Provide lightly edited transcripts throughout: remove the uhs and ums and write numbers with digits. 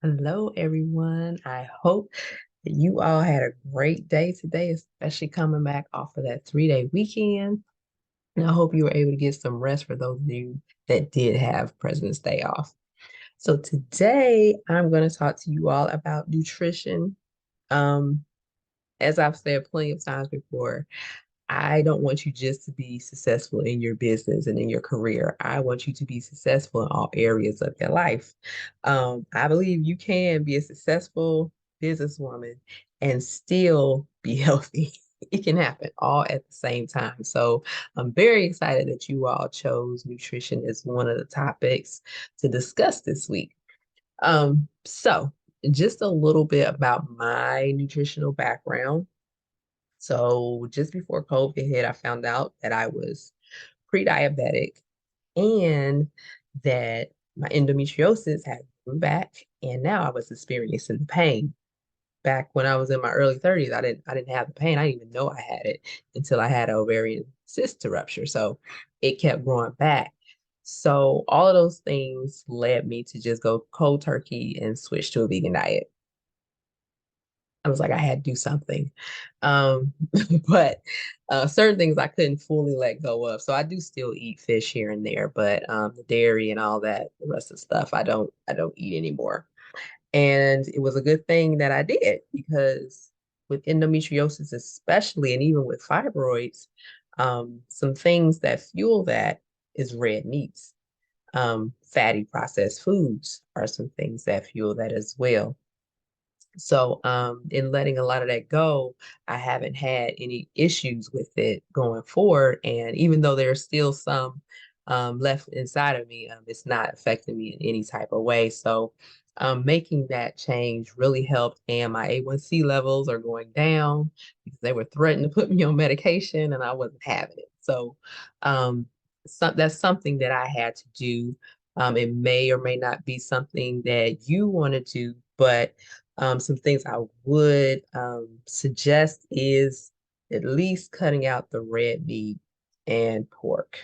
Hello, everyone. I hope that you all had a great day today, especially coming back off of that 3-day weekend. And I hope you were able to get some rest for those of you that did have President's Day off. So today I'm going to talk to you all about nutrition. Um, as I've said plenty of times before, I don't want you just to be successful in your business and in your career. I want you to be successful in all areas of your life. I believe you can be a successful businesswoman and still be healthy. It can happen all at the same time. So I'm very excited that you all chose nutrition as one of the topics to discuss this week. So just a little bit about my nutritional background. So just before COVID hit, I found out that I was pre-diabetic and that my endometriosis had grew back, and now I was experiencing the pain. Back when I was in my early 30s, I didn't have the pain. I didn't even know I had it until I had an ovarian cyst to rupture. So it kept growing back. So all of those things led me to just go cold turkey and switch to a vegan diet. I was like, I had to do something. Um, but certain things I couldn't fully let go of. So I do still eat fish here and there, but the dairy and all that, the rest of the stuff, I don't eat anymore. And it was a good thing that I did because with endometriosis, especially, and even with fibroids, some things that fuel that is red meats. Fatty processed foods are some things that fuel that as well. So, in letting a lot of that go, I haven't had any issues with it going forward. And even though there's still some left inside of me, it's not affecting me in any type of way. So, making that change really helped. And my A1C levels are going down because they were threatening to put me on medication and I wasn't having it. So, that's something that I had to do. It may or may not be something that you want to do, but some things I would suggest is at least cutting out the red meat and pork.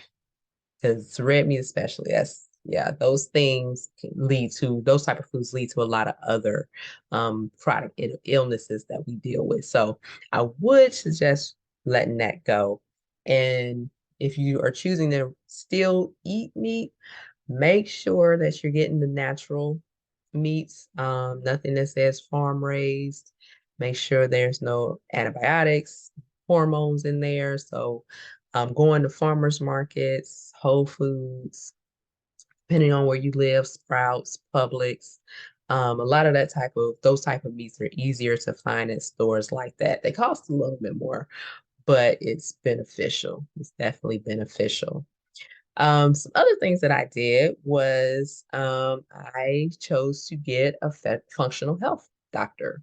Because red meat especially, yeah, those things can lead to, those type of foods lead to a lot of other chronic illnesses that we deal with. So I would suggest letting that go. And if you are choosing to still eat meat, make sure that you're getting the natural meats, nothing that says farm raised. Make sure there's no antibiotics, hormones in there. So, going to farmers markets, Whole Foods, depending on where you live, Sprouts, Publix. A lot of those type of meats are easier to find at stores like that. They cost a little bit more, but it's beneficial. It's definitely beneficial. Some other things that I did was I chose to get a functional health doctor.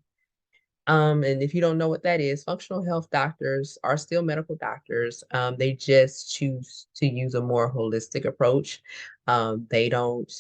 And if you don't know what that is, functional health doctors are still medical doctors. They just choose to use a more holistic approach. They don't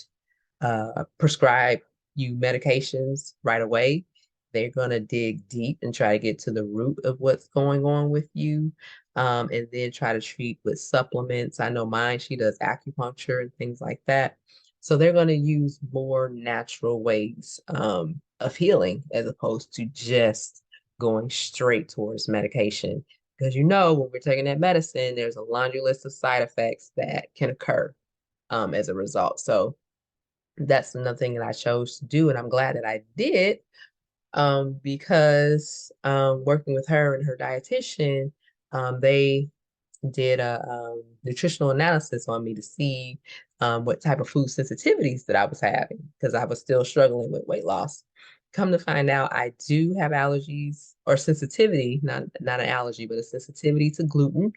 prescribe you medications right away. They're going to dig deep and try to get to the root of what's going on with you, and then try to treat with supplements. I know mine, she does acupuncture and things like that. So they're going to use more natural ways of healing as opposed to just going straight towards medication. Because when we're taking that medicine, there's a laundry list of side effects that can occur as a result. So that's another thing that I chose to do, and I'm glad that I did, because working with her and her dietitian, they did a nutritional analysis on me to see what type of food sensitivities that I was having because I was still struggling with weight loss. Come to find out, I do have allergies or sensitivity, not an allergy, but a sensitivity to gluten.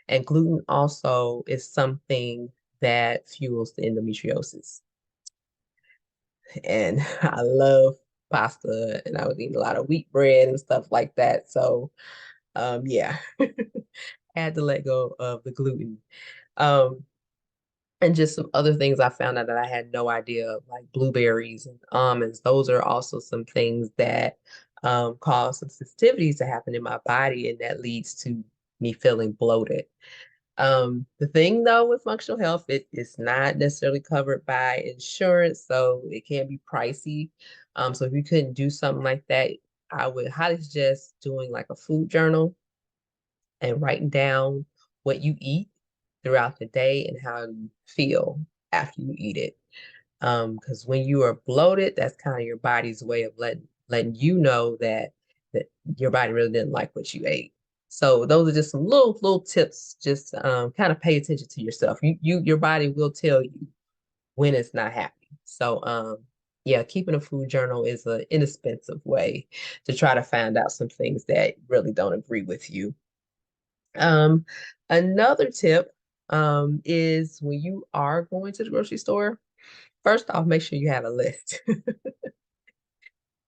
And gluten also is something that fuels the endometriosis. And I love pasta and I was eating a lot of wheat bread and stuff like that. So yeah, had to let go of the gluten. Um, and just some other things I found out that I had no idea of, like blueberries and almonds. Those are also some things that cause some sensitivities to happen in my body, and that leads to me feeling bloated. The thing though with functional health, it is not necessarily covered by insurance, so it can be pricey. So if you couldn't do something like that, I would highly suggest doing like a food journal and writing down what you eat throughout the day and how you feel after you eat it. Because when you are bloated, that's kind of your body's way of letting you know that your body really didn't like what you ate. So those are just some little tips. Just kind of pay attention to yourself. Your body will tell you when it's not happy. So yeah, keeping a food journal is an inexpensive way to try to find out some things that really don't agree with you. Um, Another tip is when you are going to the grocery store, first off, make sure you have a list.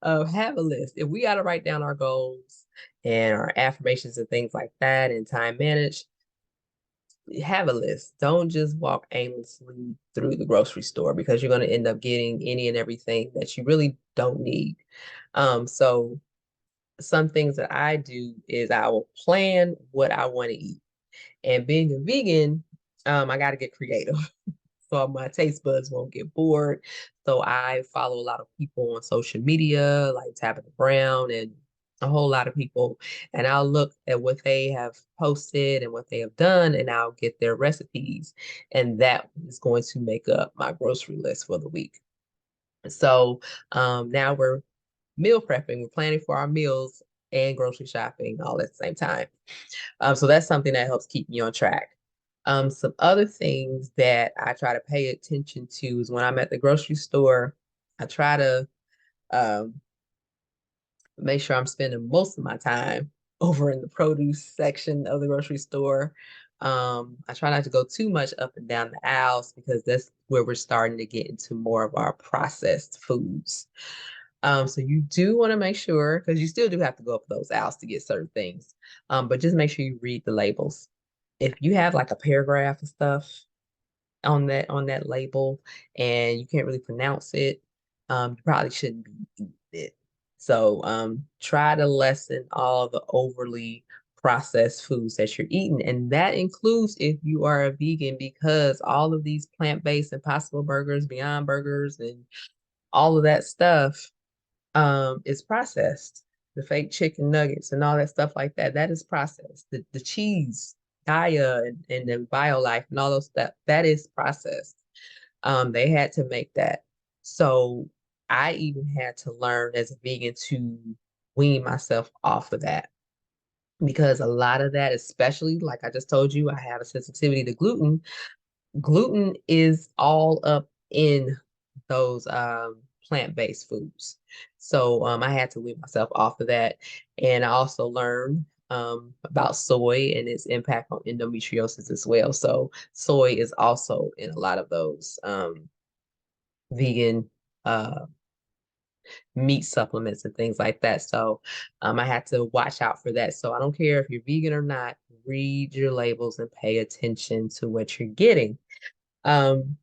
Have a list. If we got to write down our goals and our affirmations and things like that and time manage, have a list. Don't just walk aimlessly through the grocery store because you're going to end up getting any and everything that you really don't need. So some things that I do is I will plan what I want to eat. And being a vegan, I got to get creative. So my taste buds won't get bored. So I follow a lot of people on social media, like Tabitha Brown and a whole lot of people. And I'll look at what they have posted and what they have done, and I'll get their recipes. And that is going to make up my grocery list for the week. So now we're meal prepping, we're planning for our meals and grocery shopping all at the same time. So that's something that helps keep me on track. Some other things that I try to pay attention to is when I'm at the grocery store, I try to um, make sure I'm spending most of my time over in the produce section of the grocery store. I try not to go too much up and down the aisles because that's where we're starting to get into more of our processed foods. So you do want to make sure, because you still do have to go up those aisles to get certain things, but just make sure you read the labels. If you have like a paragraph of stuff on that label and you can't really pronounce it, you probably shouldn't be eating it. So try to lessen all the overly processed foods that you're eating. And that includes if you are a vegan, because all of these plant-based Impossible Burgers, Beyond Burgers, and all of that stuff is processed. The fake chicken nuggets and all that stuff like that, that is processed. The cheese, Gaia and the BioLife and all those stuff, that is processed. They had to make that. So I even had to learn as a vegan to wean myself off of that because a lot of that, especially like I just told you, I have a sensitivity to gluten. Gluten is all up in those plant-based foods. So I had to wean myself off of that. And I also learned about soy and its impact on endometriosis as well. So soy is also in a lot of those vegan meat supplements and things like that. So I had to watch out for that. So I don't care if you're vegan or not, read your labels and pay attention to what you're getting. Um,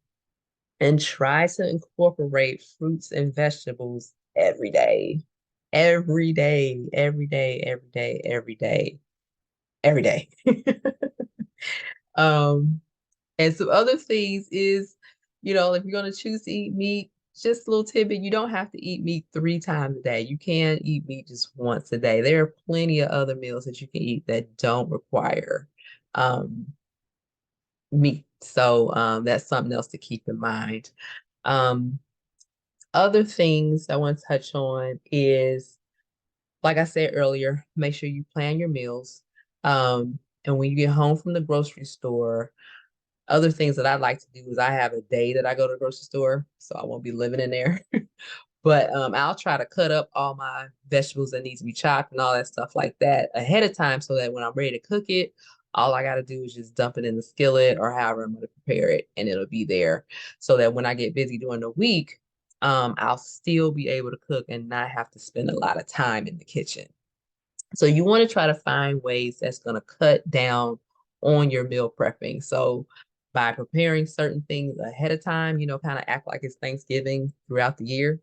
and try to incorporate fruits and vegetables every day. Every day, every day, every day, every day, every day. Um, and some other things is, if you're going to choose to eat meat, just a little tidbit, you don't have to eat meat 3 times a day. You can eat meat just once a day. There are plenty of other meals that you can eat that don't require um, meat. So that's something else to keep in mind. Um, Other things I want to touch on is, like I said earlier, make sure you plan your meals. And when you get home from the grocery store, other things that I like to do is I have a day that I go to the grocery store, so I won't be living in there. But I'll try to cut up all my vegetables that need to be chopped and all that stuff like that ahead of time so that when I'm ready to cook it, all I got to do is just dump it in the skillet or however I'm going to prepare it, and it'll be there. So that when I get busy during the week, I'll still be able to cook and not have to spend a lot of time in the kitchen. So you want to try to find ways that's going to cut down on your meal prepping. So by preparing certain things ahead of time, kind of act like it's Thanksgiving throughout the year,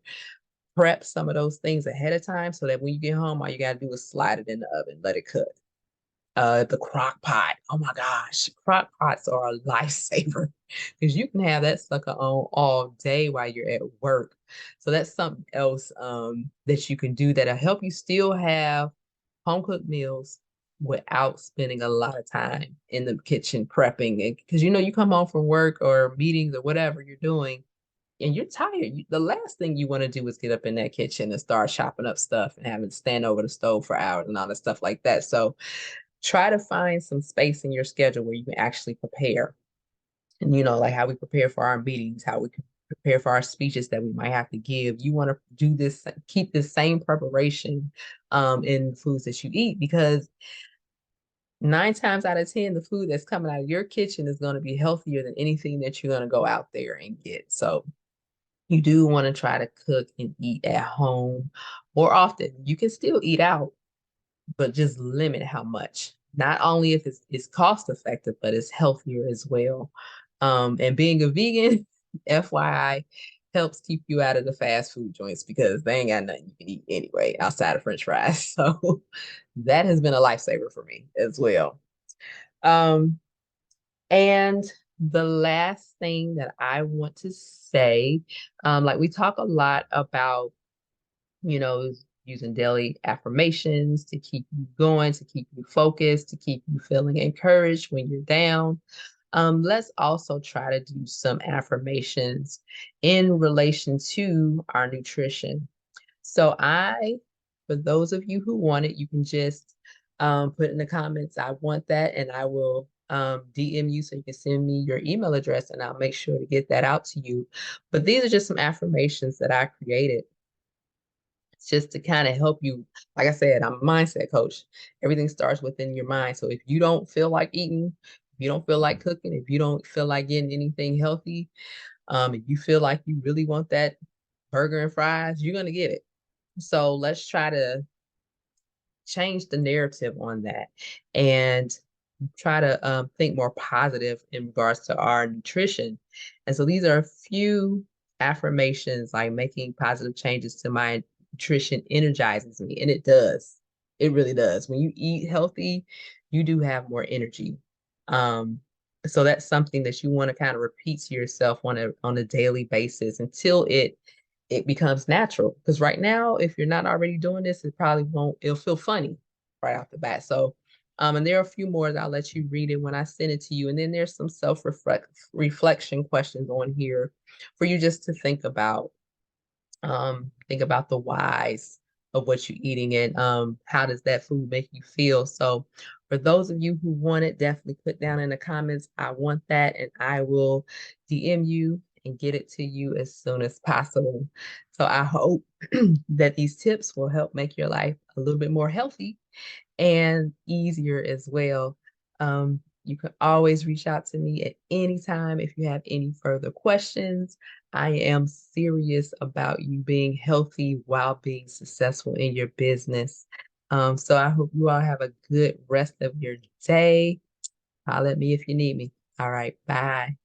prep some of those things ahead of time so that when you get home, all you got to do is slide it in the oven, let it cook. The crock pot. Oh my gosh, crock pots are a lifesaver because you can have that sucker on all day while you're at work. So that's something else that you can do that'll help you still have home cooked meals without spending a lot of time in the kitchen prepping. Because you come home from work or meetings or whatever you're doing, and you're tired. The last thing you want to do is get up in that kitchen and start chopping up stuff and having to stand over the stove for hours and all that stuff like that. So try to find some space in your schedule where you can actually prepare. And like how we prepare for our meetings, how we can prepare for our speeches that we might have to give. You want to do this, keep this same preparation in foods that you eat, because 9 times out of 10, the food that's coming out of your kitchen is going to be healthier than anything that you're going to go out there and get. So you do want to try to cook and eat at home more often. You can still eat out, but just limit how much. Not only if it's cost effective, but it's healthier as well. And being a vegan, FYI, helps keep you out of the fast food joints because they ain't got nothing you can eat anyway outside of French fries. So that has been a lifesaver for me as well. Um, and the last thing that I want to say, like we talk a lot about using daily affirmations to keep you going, to keep you focused, to keep you feeling encouraged when you're down. Let's also try to do some affirmations in relation to our nutrition. So for those of you who want it, you can just put in the comments, I want that, and I will DM you so you can send me your email address and I'll make sure to get that out to you. But these are just some affirmations that I created just to kind of help you. Like I said, I'm a mindset coach. Everything starts within your mind. So if you don't feel like eating, if you don't feel like cooking, if you don't feel like getting anything healthy, if you feel like you really want that burger and fries, you're gonna get it. So let's try to change the narrative on that and try to think more positive in regards to our nutrition. And so these are a few affirmations, like making positive changes to my nutrition energizes me. And it does. It really does. When you eat healthy, you do have more energy. Um, so that's something that you want to kind of repeat to yourself on a daily basis until it becomes natural. Because right now, if you're not already doing this, it'll feel funny right off the bat. So, and there are a few more that I'll let you read it when I send it to you. And then there's some reflection questions on here for you just to think about. Think about the whys of what you're eating and how does that food make you feel. So for those of you who want it, definitely put down in the comments, I want that, and I will DM you and get it to you as soon as possible. So I hope that these tips will help make your life a little bit more healthy and easier as well. You can always reach out to me at any time if you have any further questions. I am serious about you being healthy while being successful in your business. So I hope you all have a good rest of your day. Holler at me if you need me. All right, bye.